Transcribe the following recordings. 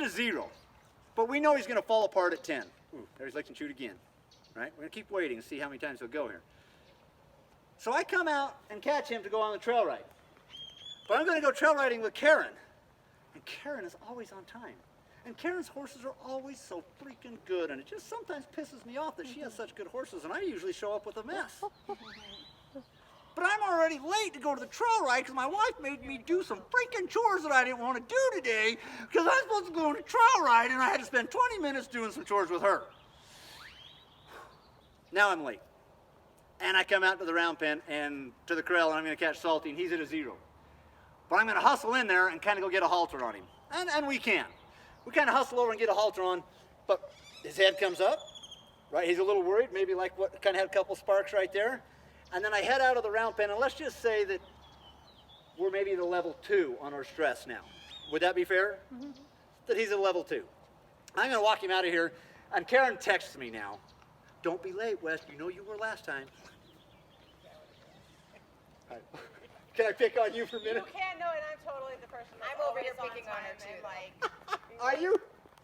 a 0. But we know he's going to fall apart at 10. Ooh, there's licking shoot again. Right? We're going to keep waiting and see how many times he'll go here. So I come out and catch him to go on the trail ride. But I'm going to go trail riding with Karen. And Karen is always on time. And Karen's horses are always so freaking good. And it just sometimes pisses me off that she has such good horses. And I usually show up with a mess. But I'm already late to go to the trail ride because my wife made me do some freaking chores that I didn't want to do today because I was supposed to go on a trail ride and I had to spend 20 minutes doing some chores with her. Now I'm late. And I come out to the Roundpen and to the corral and I'm going to catch Salty and he's at a 0. But I'm going to hustle in there and kind of go get a halter on him. And we can. We kind of hustle over and get a halter on, but his head comes up, right? He's a little worried, maybe like what kind of had a couple sparks right there. And then I head out of the Roundpen, and let's just say that we're maybe at a level 2 on our stress now. Would that be fair? Mm-hmm. That he's at a level 2. I'm going to walk him out of here, and Karen texts me now. Don't be late, Wes. You know you were last time. Can I pick on you for a minute? You can, no, and I'm totally the person that's I'm over here always picking on her too. Like, Are you?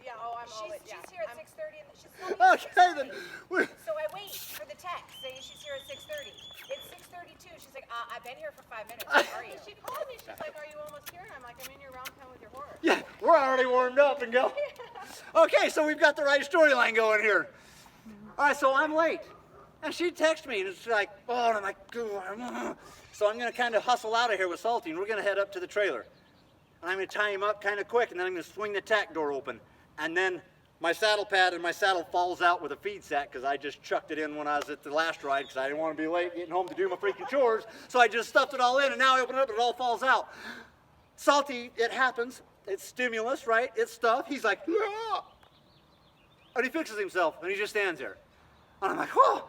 yeah, oh, I'm always, yeah. She's here at 6:30 and she's telling me Okay, then. So I wait for the text saying she's here at 6:30. It's 6:32. She's like, I've been here for 5 minutes. Where are you? She called me, she's like, are you almost here? And I'm like, I'm in your Roundpen with your horse. Yeah, we're already warmed up and go. Okay, so we've got the right storyline going here. All right, so I'm late. And she texts me, and it's like, oh, and I'm like, so I'm going to kind of hustle out of here with Salty, and we're going to head up to the trailer. And I'm going to tie him up kind of quick, and then I'm going to swing the tack door open. And then my saddle pad and my saddle falls out with a feed sack because I just chucked it in when I was at the last ride because I didn't want to be late getting home to do my freaking chores. So I just stuffed it all in, and now I open it up, and it all falls out. Salty, it happens. It's stimulus, right? It's stuff. He's like, yeah. And he fixes himself, and he just stands there. And I'm like, whoa,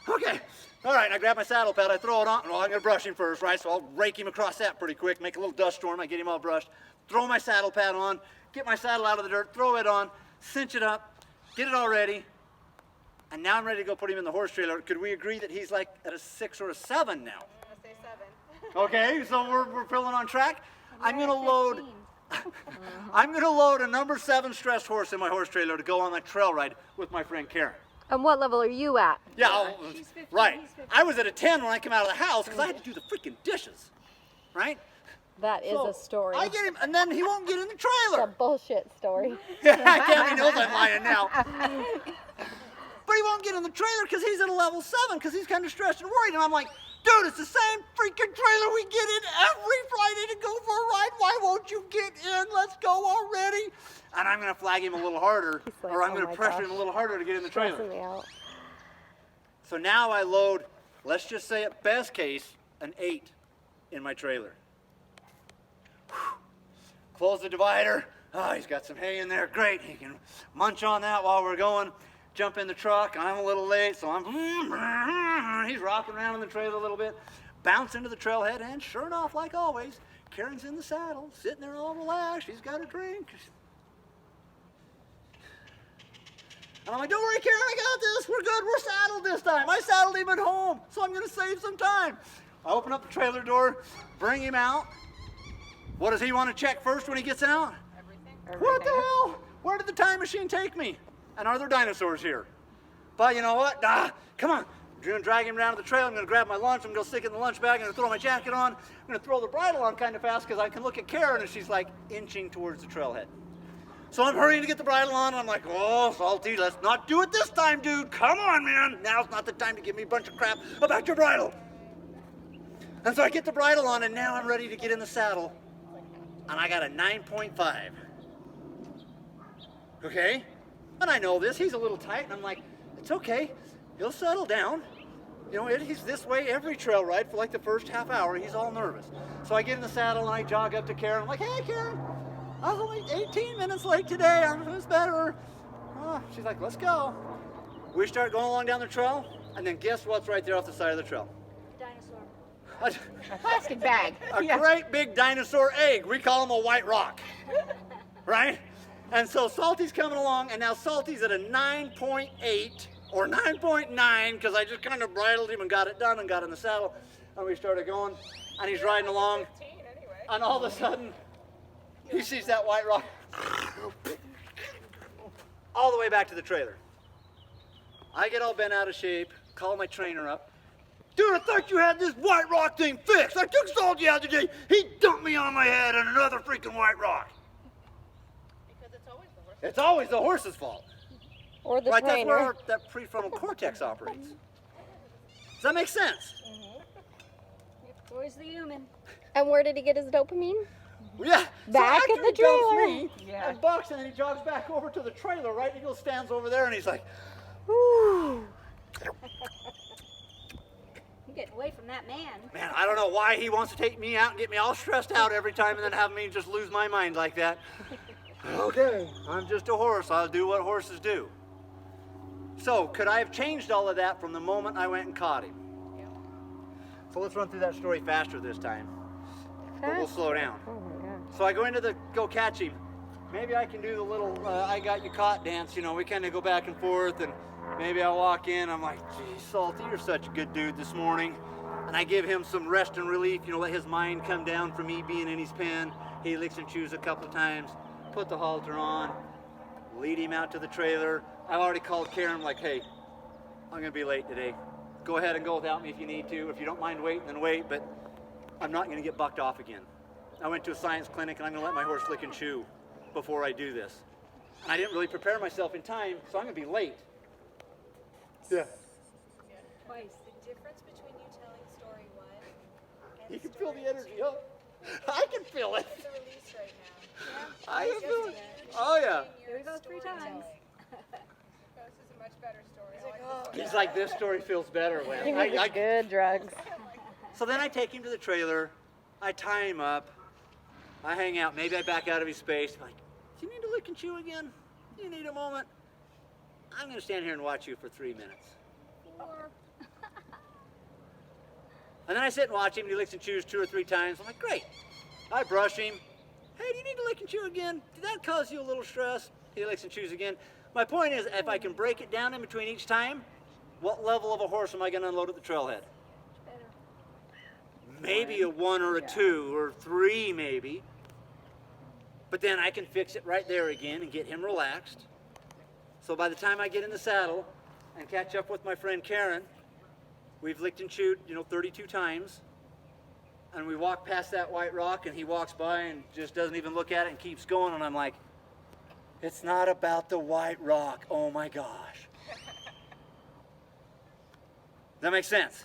okay. All right, and I grab my saddle pad, I throw it on. Well, I'm going to brush him first, right? So I'll rake him across that pretty quick, make a little dust storm. I get him all brushed, throw my saddle pad on, get my saddle out of the dirt, throw it on, cinch it up, get it all ready. And now I'm ready to go put him in the horse trailer. Could we agree that he's like at a 6 or a 7 now? I'm going to say 7. Okay, so we're feeling on track. I'm going to load... I'm going to load a number 7 stressed horse in my horse trailer to go on my trail ride with my friend Karen. And what level are you at? Yeah, She's 15, right. he's 15. I was at a 10 when I came out of the house because I had to do the freaking dishes, right? That is So a story. I get him, and then he won't get in the It's a trailer. bullshit story. Cammy knows I'm lying now. But he won't get in the trailer because he's at a level 7 because he's kind of stressed and worried. And I'm like, dude, it's the same freaking trailer we get in every Friday to go for a ride. Why won't you get in? Let's go already. And I'm going to flag him a little harder, like, or I'm oh going to my pressure gosh. him a little harder to get in the trailer. Stressing me out. So now I load, let's just say at best case, an 8 in my trailer. Whew. Close the divider. Oh, he's got some hay in there. Great. He can munch on that while we're going. Jump in the truck. I'm a little late, so he's rocking around in the trailer a little bit. Bounce into the trailhead, and sure enough, like always, Karen's in the saddle, sitting there all relaxed. She's got a drink. And I'm like, don't worry, Karen, I got this. We're good. We're saddled this time. I saddled him at home, so I'm going to save some time. I open up the trailer door, bring him out. What does he want to check first when he gets out? Everything. What the hell? Where did the time machine take me? And are there dinosaurs here? But you know what? Come on. I'm going to drag him down to the trail. I'm going to grab my lunch. I'm going to stick it in the lunch bag. I'm going to throw my jacket on. I'm going to throw the bridle on kind of fast because I can look at Karen and she's like inching towards the trailhead. So I'm hurrying to get the bridle on. I'm like, oh, Salty, let's not do it this time, dude. Come on, man. Now's not the time to give me a bunch of crap about your bridle. And so I get the bridle on, and now I'm ready to get in the saddle. And I got a 9.5. Okay? And I know this. He's a little tight. And I'm like, it's okay. He'll settle down. You know, he's this way every trail ride for like the first half hour. He's all nervous. So I get in the saddle, and I jog up to Karen. I'm like, hey, Karen. I was only 18 minutes late today. It's better. Oh, she's like, let's go. We start going along down the trail, and then guess what's right there off the side of the trail? Dinosaur. A plastic bag. A great big dinosaur egg. We call them a white rock. Right? And so Salty's coming along, and now Salty's at a 9.8 or 9.9 because I just kind of bridled him and got it done and got in the saddle. And we started going, and he's riding along. 15 anyway. And all of a sudden, He sees that white rock all the way back to the trailer. I get all bent out of shape, call my trainer up. Dude, I thought you had this white rock thing fixed. I took Salt the other day. He dumped me on my head on another freaking white rock. Because it's always the horse. It's always the horse's fault. Or the Right, that's trainer. where that prefrontal cortex operates. Does that make sense? It's always the human. And where did he get his dopamine? Yeah. Back so at the after he dumps trailer. me Yeah. and bucks, and then he jogs back over to the trailer, right? And he goes, stands over there, and he's like, Whew. You get away from that man. man, I don't know why he wants to take me out and get me all stressed out every time and then have me just lose my mind like that. Okay, I'm just a horse. I'll do what horses do. So, could I have changed all of that from the moment I went and caught him? So let's run through that story faster this time. But we'll slow down. Oh my gosh. So I go into the go catch him. Maybe I can do the little I got you caught dance. You know, we kind of go back and forth, and maybe I'll walk in. I'm like, gee, Salty, you're such a good dude this morning. And I give him some rest and relief, you know, let his mind come down from me being in his pen. He licks and chews a couple times, put the halter on, lead him out to the trailer. I've already called Karen, like, hey, I'm gonna be late today. Go ahead and go without me if you need to. If you don't mind waiting, then wait, but I'm not gonna get bucked off again. I went to a science clinic and I'm gonna let my horse lick and chew before I do this. And I didn't really prepare myself in time, so I'm gonna be late. Yeah. Twice. The difference between you telling story 1 and You can feel story the energy up. I can feel it. It's a release right now. I can feel it. Oh yeah. Here we go 3 times. This is a much better story. I like this one. He's like, this story feels better, He Lynn. needs good drugs. So then I take him to the trailer, I tie him up, I hang out, maybe I back out of his space. I'm like, do you need to lick and chew again? Do you need a moment? I'm gonna stand here and watch you for 3 minutes. And then I sit and watch him, and he licks and chews 2 or 3 times. I'm like, great. I brush him. Hey, do you need to lick and chew again? Did that cause you a little stress? He licks and chews again. My point is, if I can break it down in between each time, what level of a horse am I gonna unload at the trailhead? Maybe a 1 or a 2 or 3 maybe. But then I can fix it right there again and get him relaxed. So by the time I get in the saddle and catch up with my friend Karen, we've licked and chewed, 32 times. And we walk past that white rock and he walks by and just doesn't even look at it and keeps going. And I'm like, it's not about the white rock. Oh my gosh. Does that make sense?